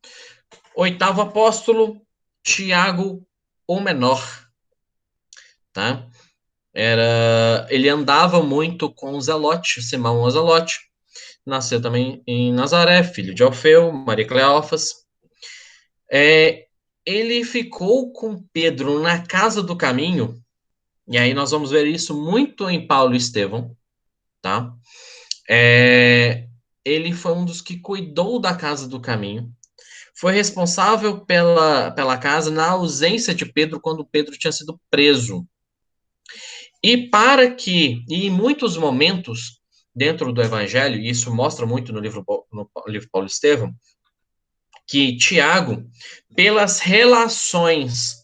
Oitavo apóstolo, Tiago, o menor, tá? Ele andava muito com o Zelote, Simão o Zelote. Nasceu também em Nazaré, filho de Alfeu, Maria Cleófas. Ele ficou com Pedro na casa do caminho, e aí nós vamos ver isso muito em Paulo e Estevão, tá? Ele foi um dos que cuidou da casa do caminho, foi responsável pela casa na ausência de Pedro, quando Pedro tinha sido preso. E em muitos momentos, dentro do Evangelho, e isso mostra muito no livro Paulo e Estevão, que Tiago, pelas relações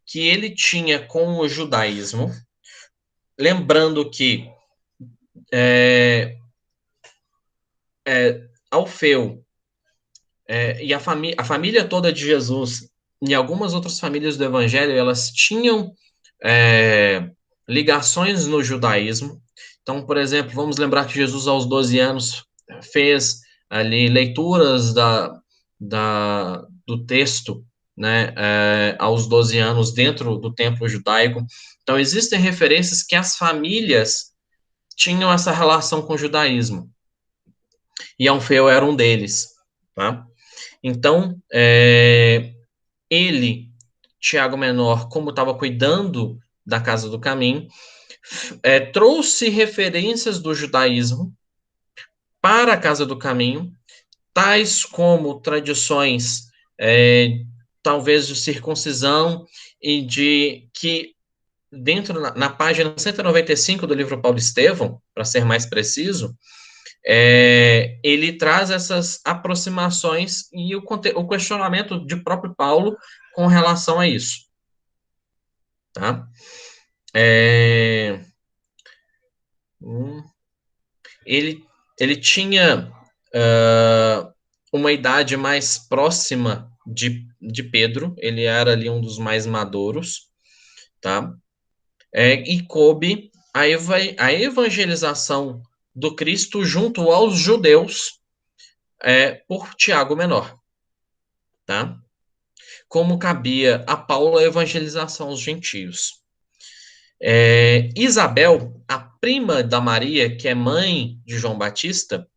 que ele tinha com o judaísmo, lembrando que Alfeu e a família toda de Jesus e algumas outras famílias do Evangelho, elas tinham ligações no judaísmo. Então, por exemplo, vamos lembrar que Jesus, aos 12 anos, fez ali leituras do texto, né, aos 12 anos, dentro do templo judaico. Então, existem referências que as famílias tinham essa relação com o judaísmo. E Alfeu era um deles, tá? Então, ele, Tiago Menor, como estava cuidando da casa do caminho, trouxe referências do judaísmo para a casa do caminho, tais como tradições, talvez de circuncisão, e de que, dentro, na página 195 do livro Paulo Estevão, para ser mais preciso, ele traz essas aproximações e o questionamento de próprio Paulo com relação a isso. Tá? Ele tinha uma idade mais próxima de Pedro, ele era ali um dos mais maduros, tá? E coube a evangelização do Cristo junto aos judeus por Tiago Menor, tá? Como cabia a Paulo a evangelização aos gentios. Isabel, a prima da Maria, que é mãe de João Batista,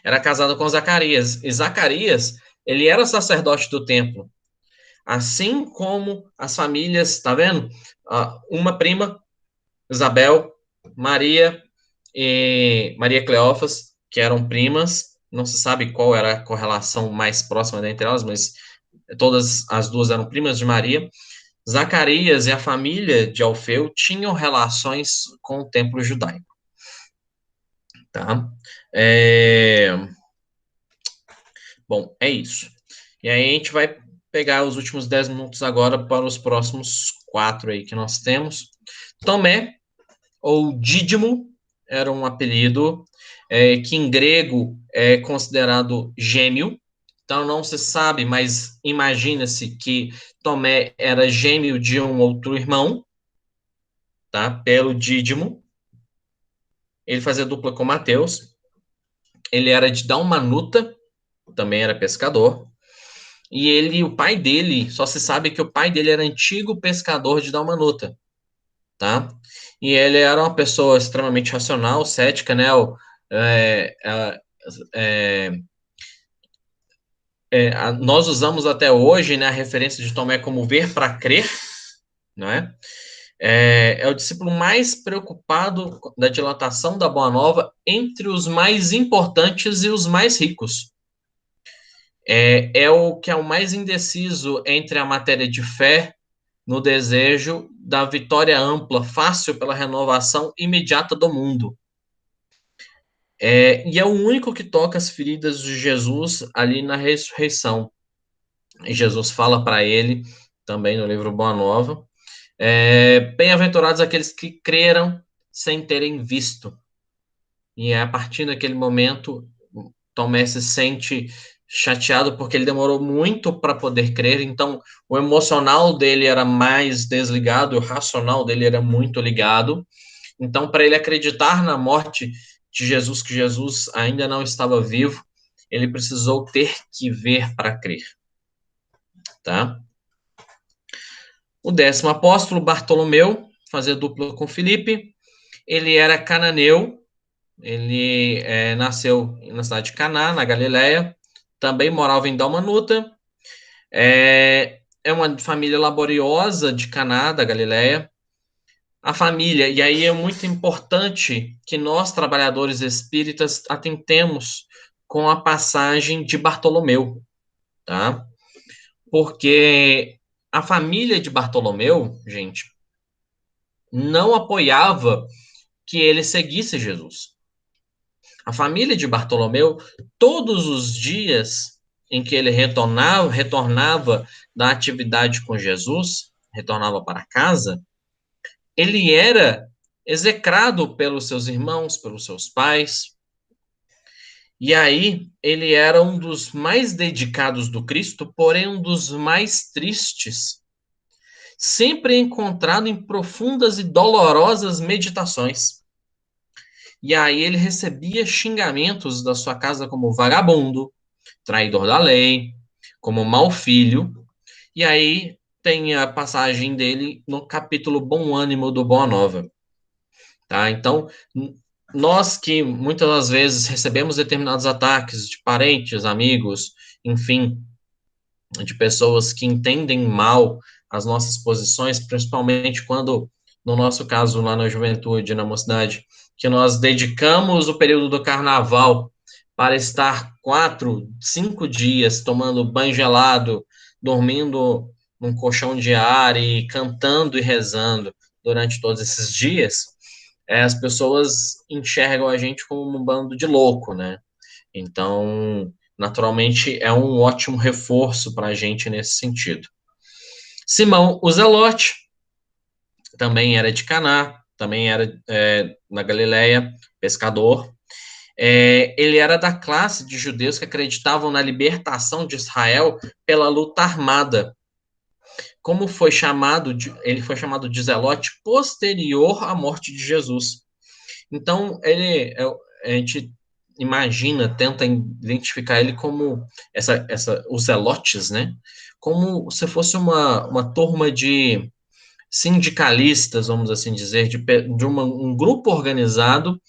era casada com Zacarias. E Zacarias, ele era sacerdote do templo. Assim como as famílias, tá vendo? Uma prima, Isabel, Maria e Maria Cleófas, que eram primas. Não se sabe qual era a correlação mais próxima entre elas, mas todas as duas eram primas de Maria. Zacarias e a família de Alfeu tinham relações com o templo judaico. Tá? Bom, é isso. E aí a gente vai pegar os últimos 10 minutos agora para os próximos 4 aí que nós temos. Tomé, ou Dídimo, era um apelido que em grego é considerado gêmeo. Então não se sabe, mas imagina-se que Tomé era gêmeo de um outro irmão, tá? Pelo Dídimo. Ele fazia dupla com Mateus. Ele era de Dalmanuta, também era pescador. E o pai dele, só se sabe que o pai dele era antigo pescador de Dalmanuta, tá? E ele era uma pessoa extremamente racional, cética, né? Nós usamos até hoje, né, a referência de Tomé como ver para crer, não é? É o discípulo mais preocupado da dilatação da Boa Nova entre os mais importantes e os mais ricos, é o que é o mais indeciso entre a matéria de fé no desejo da vitória ampla, fácil pela renovação imediata do mundo. E é o único que toca as feridas de Jesus ali na ressurreição. E Jesus fala para ele, também no livro Boa Nova, bem-aventurados aqueles que creram sem terem visto. E a partir daquele momento, Tomé se sente chateado porque ele demorou muito para poder crer, então o emocional dele era mais desligado, o racional dele era muito ligado. Então, para ele acreditar na morte de Jesus, que Jesus ainda não estava vivo, ele precisou ter que ver para crer, tá? O 10º apóstolo, Bartolomeu, fazia dupla com Filipe. Ele era cananeu, ele nasceu na cidade de Caná, na Galileia, também morava em Dalmanuta. É uma família laboriosa de Caná, da Galileia. A família, e aí é muito importante que nós, trabalhadores espíritas, atentemos com a passagem de Bartolomeu, tá? Porque a família de Bartolomeu, gente, não apoiava que ele seguisse Jesus. A família de Bartolomeu, todos os dias em que ele retornava da atividade com Jesus, retornava para casa, ele era execrado pelos seus irmãos, pelos seus pais. E aí, ele era um dos mais dedicados do Cristo, porém um dos mais tristes, sempre encontrado em profundas e dolorosas meditações. E aí ele recebia xingamentos da sua casa como vagabundo, traidor da lei, como mau filho. E aí tem a passagem dele no capítulo Bom Ânimo do Boa Nova. Tá? Então, nós que muitas das vezes recebemos determinados ataques de parentes, amigos, enfim, de pessoas que entendem mal as nossas posições, principalmente quando, no nosso caso, lá na juventude, na mocidade, que nós dedicamos o período do carnaval para estar 4, 5 dias tomando banho gelado, dormindo num colchão de ar e cantando e rezando durante todos esses dias, as pessoas enxergam a gente como um bando de louco, né? Então, naturalmente, é um ótimo reforço para a gente nesse sentido. Simão, o Zelote, também era de Caná, também era na Galileia, pescador. Ele era da classe de judeus que acreditavam na libertação de Israel pela luta armada. Como foi chamado, ele foi chamado de Zelote posterior à morte de Jesus. Então, a gente imagina, tenta identificar ele como os zelotes, né? Como se fosse uma turma de sindicalistas, vamos assim dizer, de um grupo organizado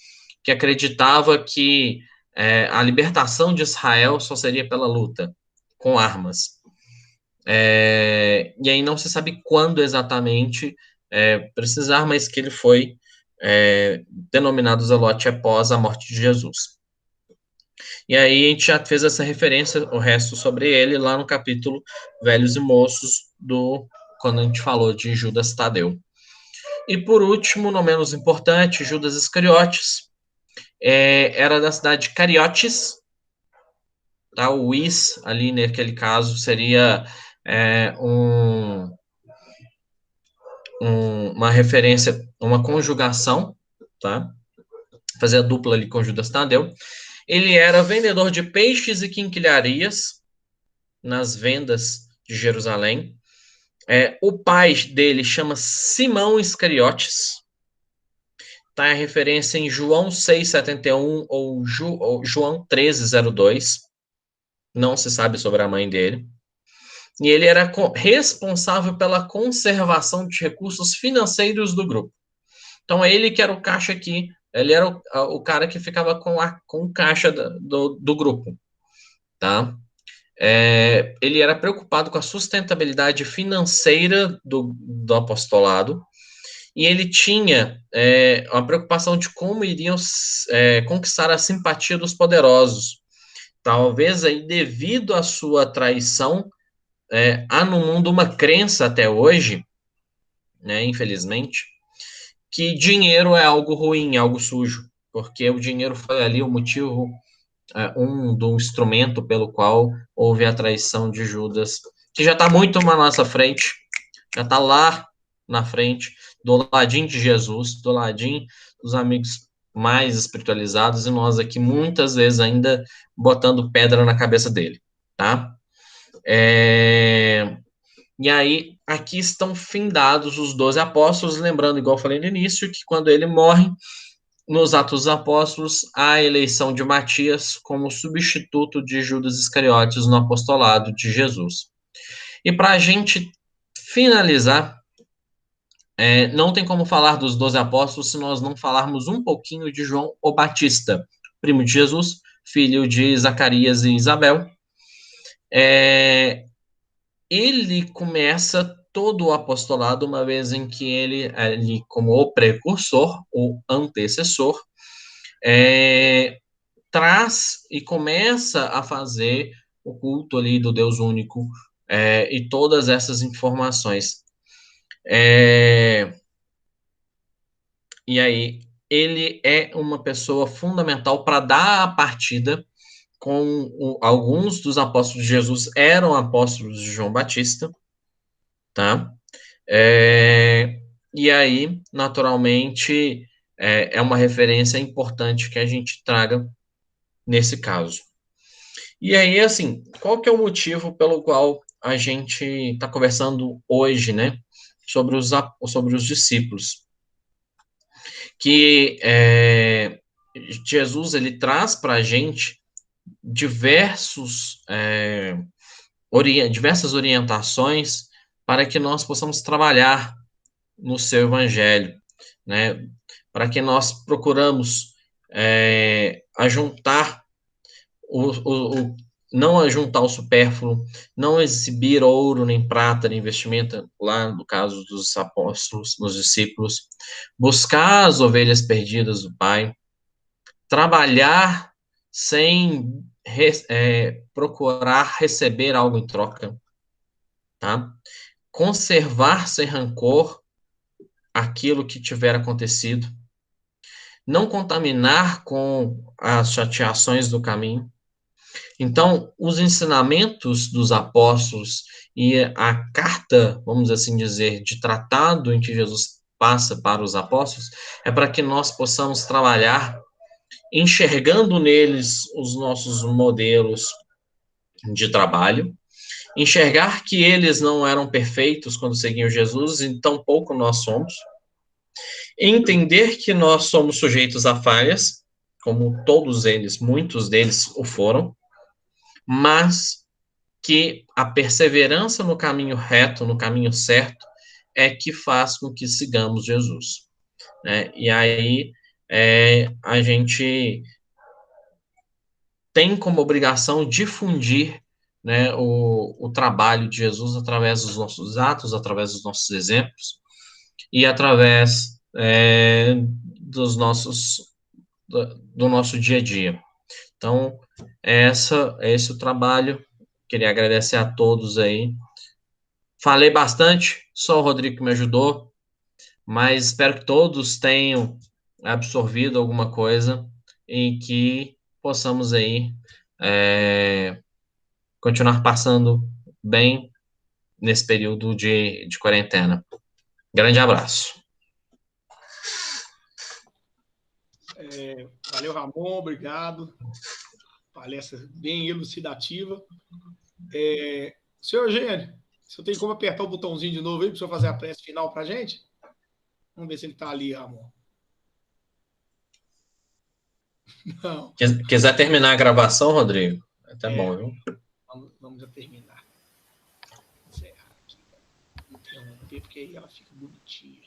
que acreditava que a libertação de Israel só seria pela luta, com armas. E aí não se sabe quando exatamente precisar, mas que ele foi denominado Zelote após a morte de Jesus. E aí a gente já fez essa referência, o resto sobre ele, lá no capítulo Velhos e Moços, quando a gente falou de Judas Tadeu. E por último, não menos importante, Judas Iscariotes, era da cidade de Cariotes, tá? O is, ali naquele caso, seria uma referência, uma conjugação, tá? Fazer a dupla ali com Judas Tadeu. Ele era vendedor de peixes e quinquilharias nas vendas de Jerusalém. O pai dele chama Simão Iscariotes. Tá a referência em João 6,71 ou João 13,02. Não se sabe sobre a mãe dele. E ele era responsável pela conservação de recursos financeiros do grupo. Então, ele que era o caixa aqui, ele era o cara que ficava com o caixa do grupo, tá? Ele era preocupado com a sustentabilidade financeira do apostolado, e ele tinha uma preocupação de como iriam conquistar a simpatia dos poderosos. talvez aí devido à sua traição, há no mundo uma crença até hoje, né, infelizmente, que dinheiro é algo ruim, algo sujo, porque o dinheiro foi ali o motivo, do instrumento pelo qual houve a traição de Judas, que já está muito na nossa frente, já está lá na frente, do ladinho de Jesus, do ladinho dos amigos mais espiritualizados, e nós aqui muitas vezes ainda botando pedra na cabeça dele, tá? E aí, aqui estão findados os 12 apóstolos, lembrando, igual eu falei no início, que quando ele morre, nos Atos dos Apóstolos, a eleição de Matias como substituto de Judas Iscariotes no apostolado de Jesus. E para a gente finalizar, não tem como falar dos 12 apóstolos se nós não falarmos um pouquinho de João o Batista, primo de Jesus, filho de Zacarias e Isabel. Ele começa todo o apostolado, uma vez em que ele como o precursor, o antecessor, traz e começa a fazer o culto ali do Deus único, e todas essas informações. E aí, ele é uma pessoa fundamental para dar a partida com alguns dos apóstolos de Jesus eram apóstolos de João Batista, tá? E aí, naturalmente, é uma referência importante que a gente traga nesse caso. E aí, assim, qual que é o motivo pelo qual a gente está conversando hoje, né, sobre os discípulos? Que Jesus, ele traz para a gente diversas orientações para que nós possamos trabalhar no seu evangelho, né? Para que nós procuramos não ajuntar o supérfluo, não exibir ouro nem prata nem vestimenta, lá no caso dos apóstolos, dos discípulos, buscar as ovelhas perdidas do Pai, trabalhar sem procurar receber algo em troca, tá? Conservar sem rancor aquilo que tiver acontecido, não contaminar com as chateações do caminho. Então, os ensinamentos dos apóstolos e a carta, vamos assim dizer, de tratado em que Jesus passa para os apóstolos, é para que nós possamos trabalhar enxergando neles os nossos modelos de trabalho, enxergar que eles não eram perfeitos quando seguiam Jesus, e tampouco nós somos, entender que nós somos sujeitos a falhas, como todos eles, muitos deles o foram, mas que a perseverança no caminho reto, no caminho certo, é que faz com que sigamos Jesus, né? E aí a gente tem como obrigação difundir, né, o trabalho de Jesus através dos nossos atos, através dos nossos exemplos e através do nosso dia a dia. Então, esse é o trabalho. Queria agradecer a todos aí. Falei bastante, só o Rodrigo que me ajudou, mas espero que todos tenham absorvido alguma coisa e que possamos aí continuar passando bem nesse período de quarentena. Grande abraço. Valeu, Ramon, obrigado. Palestra bem elucidativa. Senhor Eugênio, você tem como apertar o botãozinho de novo aí para o senhor fazer a prece final para a gente? Vamos ver se ele está ali, Ramon. Não. Quiser terminar a gravação, Rodrigo? Tá bom, viu? Vamos já terminar. Encerrar aqui. Interromper, porque aí ela fica bonitinha.